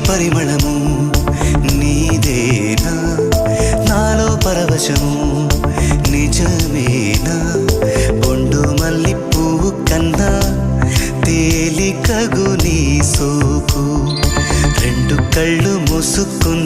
పరిమళము నీదేనా నాలో పరవశము నిజమేనా బొండు మల్లి పువ్వు కన్నా తేలికగు నీ సోకు రెండు కళ్ళు మూసుకున్న